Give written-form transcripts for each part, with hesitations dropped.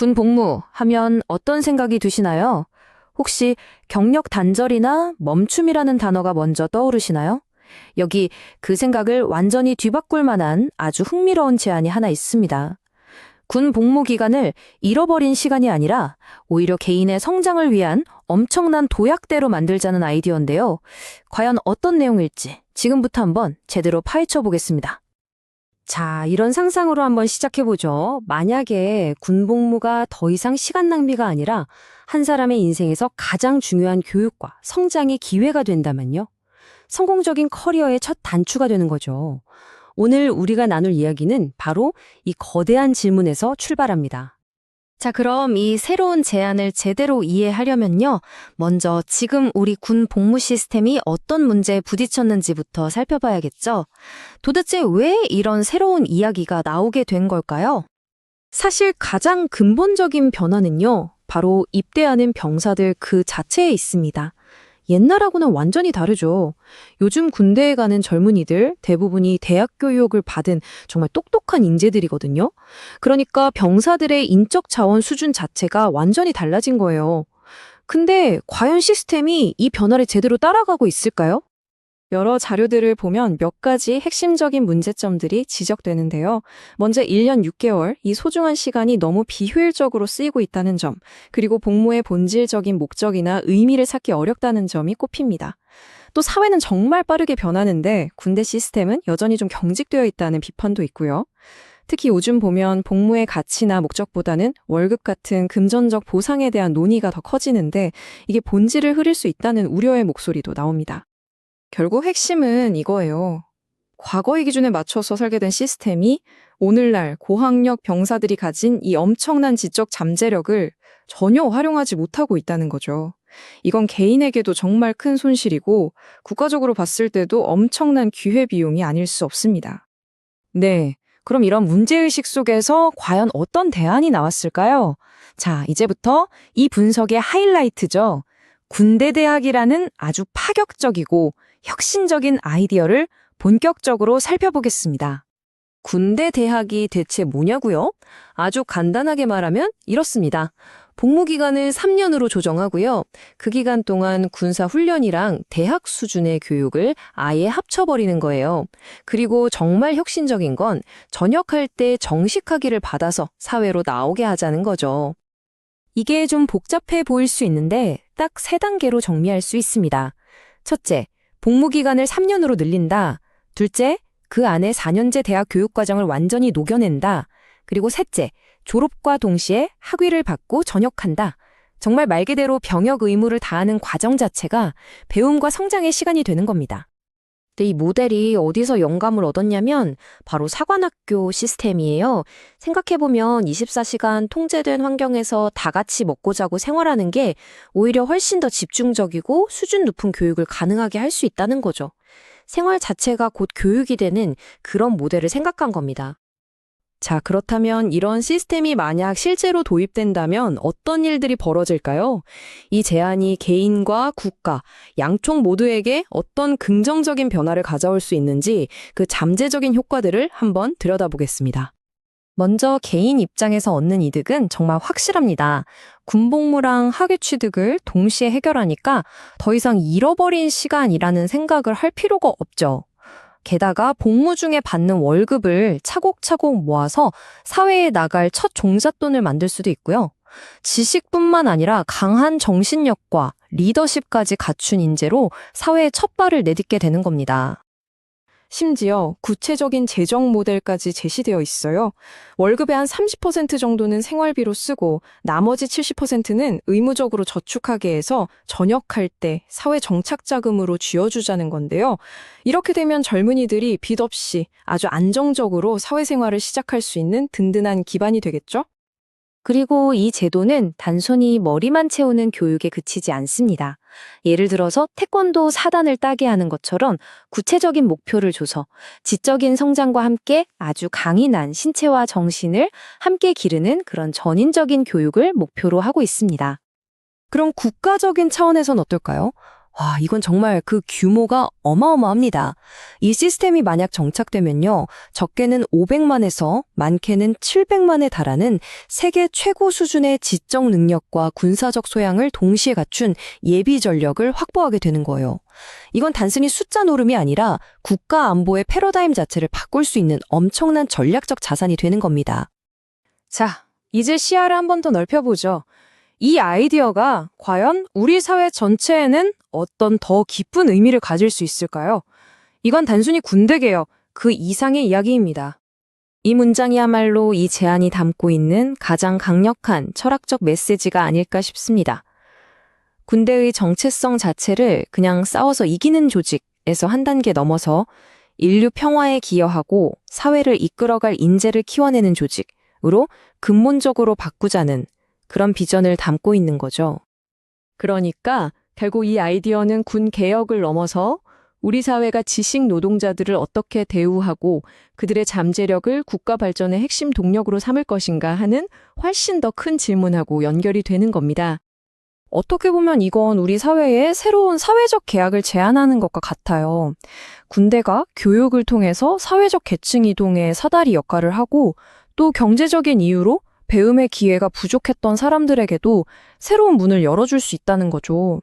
군 복무 하면 어떤 생각이 드시나요? 혹시 경력 단절이나 멈춤이라는 단어가 먼저 떠오르시나요? 여기 그 생각을 완전히 뒤바꿀 만한 아주 흥미로운 제안이 하나 있습니다. 군 복무 기간을 잃어버린 시간이 아니라 오히려 개인의 성장을 위한 엄청난 도약대로 만들자는 아이디어인데요. 과연 어떤 내용일지 지금부터 한번 제대로 파헤쳐 보겠습니다. 자, 이런 상상으로 한번 시작해보죠. 만약에 군복무가 더 이상 시간 낭비가 아니라 한 사람의 인생에서 가장 중요한 교육과 성장의 기회가 된다면요. 성공적인 커리어의 첫 단추가 되는 거죠. 오늘 우리가 나눌 이야기는 바로 이 거대한 질문에서 출발합니다. 자, 그럼 이 새로운 제안을 제대로 이해하려면요. 먼저 지금 우리 군 복무 시스템이 어떤 문제에 부딪혔는지부터 살펴봐야겠죠. 도대체 왜 이런 새로운 이야기가 나오게 된 걸까요? 사실 가장 근본적인 변화는요. 바로 입대하는 병사들 그 자체에 있습니다. 옛날하고는 완전히 다르죠. 요즘 군대에 가는 젊은이들 대부분이 대학 교육을 받은 정말 똑똑한 인재들이거든요. 그러니까 병사들의 인적 자원 수준 자체가 완전히 달라진 거예요. 근데 과연 시스템이 이 변화를 제대로 따라가고 있을까요? 여러 자료들을 보면 몇 가지 핵심적인 문제점들이 지적되는데요. 먼저 1년 6개월, 이 소중한 시간이 너무 비효율적으로 쓰이고 있다는 점, 그리고 복무의 본질적인 목적이나 의미를 찾기 어렵다는 점이 꼽힙니다. 또 사회는 정말 빠르게 변하는데 군대 시스템은 여전히 좀 경직되어 있다는 비판도 있고요. 특히 요즘 보면 복무의 가치나 목적보다는 월급 같은 금전적 보상에 대한 논의가 더 커지는데 이게 본질을 흐릴 수 있다는 우려의 목소리도 나옵니다. 결국 핵심은 이거예요. 과거의 기준에 맞춰서 살게 된 시스템이 오늘날 고학력 병사들이 가진 이 엄청난 지적 잠재력을 전혀 활용하지 못하고 있다는 거죠. 이건 개인에게도 정말 큰 손실이고 국가적으로 봤을 때도 엄청난 기회비용이 아닐 수 없습니다. 네, 그럼 이런 문제의식 속에서 과연 어떤 대안이 나왔을까요? 자, 이제부터 이 분석의 하이라이트죠. 군대대학이라는 아주 파격적이고 혁신적인 아이디어를 본격적으로 살펴보겠습니다. 군대대학이 대체 뭐냐고요? 아주 간단하게 말하면 이렇습니다. 복무기간을 3년으로 조정하고요. 그 기간 동안 군사훈련이랑 대학 수준의 교육을 아예 합쳐버리는 거예요. 그리고 정말 혁신적인 건 전역할 때 정식학위를 받아서 사회로 나오게 하자는 거죠. 이게 좀 복잡해 보일 수 있는데 딱 3단계로 정리할 수 있습니다. 첫째, 복무기간을 3년으로 늘린다. 둘째, 그 안에 4년제 대학 교육과정을 완전히 녹여낸다. 그리고 셋째, 졸업과 동시에 학위를 받고 전역한다. 정말 말 그대로 병역 의무를 다하는 과정 자체가 배움과 성장의 시간이 되는 겁니다. 근데 이 모델이 어디서 영감을 얻었냐면 바로 사관학교 시스템이에요. 생각해보면 24시간 통제된 환경에서 다 같이 먹고 자고 생활하는 게 오히려 훨씬 더 집중적이고 수준 높은 교육을 가능하게 할 수 있다는 거죠. 생활 자체가 곧 교육이 되는 그런 모델을 생각한 겁니다. 자, 그렇다면 이런 시스템이 만약 실제로 도입된다면 어떤 일들이 벌어질까요? 이 제안이 개인과 국가, 양쪽 모두에게 어떤 긍정적인 변화를 가져올 수 있는지 그 잠재적인 효과들을 한번 들여다보겠습니다. 먼저 개인 입장에서 얻는 이득은 정말 확실합니다. 군복무랑 학위 취득을 동시에 해결하니까 더 이상 잃어버린 시간이라는 생각을 할 필요가 없죠. 게다가 복무 중에 받는 월급을 차곡차곡 모아서 사회에 나갈 첫 종잣돈을 만들 수도 있고요. 지식뿐만 아니라 강한 정신력과 리더십까지 갖춘 인재로 사회에 첫 발을 내딛게 되는 겁니다. 심지어 구체적인 재정 모델까지 제시되어 있어요. 월급의 한 30% 정도는 생활비로 쓰고 나머지 70%는 의무적으로 저축하게 해서 전역할 때 사회 정착 자금으로 쥐어주자는 건데요. 이렇게 되면 젊은이들이 빚 없이 아주 안정적으로 사회생활을 시작할 수 있는 든든한 기반이 되겠죠? 그리고 이 제도는 단순히 머리만 채우는 교육에 그치지 않습니다. 예를 들어서 태권도 4단을 따게 하는 것처럼 구체적인 목표를 줘서 지적인 성장과 함께 아주 강인한 신체와 정신을 함께 기르는 그런 전인적인 교육을 목표로 하고 있습니다. 그럼 국가적인 차원에선 어떨까요? 와, 이건 정말 그 규모가 어마어마합니다. 이 시스템이 만약 정착되면요, 적게는 500만에서 많게는 700만에 달하는 세계 최고 수준의 지적 능력과 군사적 소양을 동시에 갖춘 예비 전력을 확보하게 되는 거예요. 이건 단순히 숫자 노름이 아니라 국가 안보의 패러다임 자체를 바꿀 수 있는 엄청난 전략적 자산이 되는 겁니다. 자, 이제 시야를 한 번 더 넓혀보죠. 이 아이디어가 과연 우리 사회 전체에는 어떤 더 깊은 의미를 가질 수 있을까요? 이건 단순히 군대 개혁, 그 이상의 이야기입니다. 이 문장이야말로 이 제안이 담고 있는 가장 강력한 철학적 메시지가 아닐까 싶습니다. 군대의 정체성 자체를 그냥 싸워서 이기는 조직에서 한 단계 넘어서 인류 평화에 기여하고 사회를 이끌어갈 인재를 키워내는 조직으로 근본적으로 바꾸자는 그런 비전을 담고 있는 거죠. 그러니까 결국 이 아이디어는 군 개혁을 넘어서 우리 사회가 지식 노동자들을 어떻게 대우하고 그들의 잠재력을 국가 발전의 핵심 동력으로 삼을 것인가 하는 훨씬 더 큰 질문하고 연결이 되는 겁니다. 어떻게 보면 이건 우리 사회에 새로운 사회적 계약을 제안하는 것과 같아요. 군대가 교육을 통해서 사회적 계층 이동의 사다리 역할을 하고 또 경제적인 이유로 배움의 기회가 부족했던 사람들에게도 새로운 문을 열어줄 수 있다는 거죠.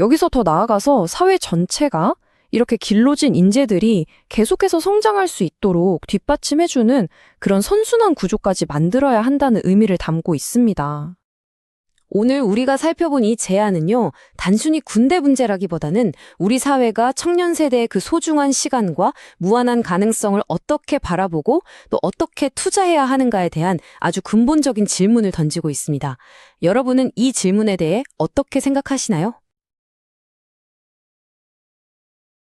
여기서 더 나아가서 사회 전체가 이렇게 길러진 인재들이 계속해서 성장할 수 있도록 뒷받침해주는 그런 선순환 구조까지 만들어야 한다는 의미를 담고 있습니다. 오늘 우리가 살펴본 이 제안은요, 단순히 군대 문제라기보다는 우리 사회가 청년 세대의 그 소중한 시간과 무한한 가능성을 어떻게 바라보고 또 어떻게 투자해야 하는가에 대한 아주 근본적인 질문을 던지고 있습니다. 여러분은 이 질문에 대해 어떻게 생각하시나요?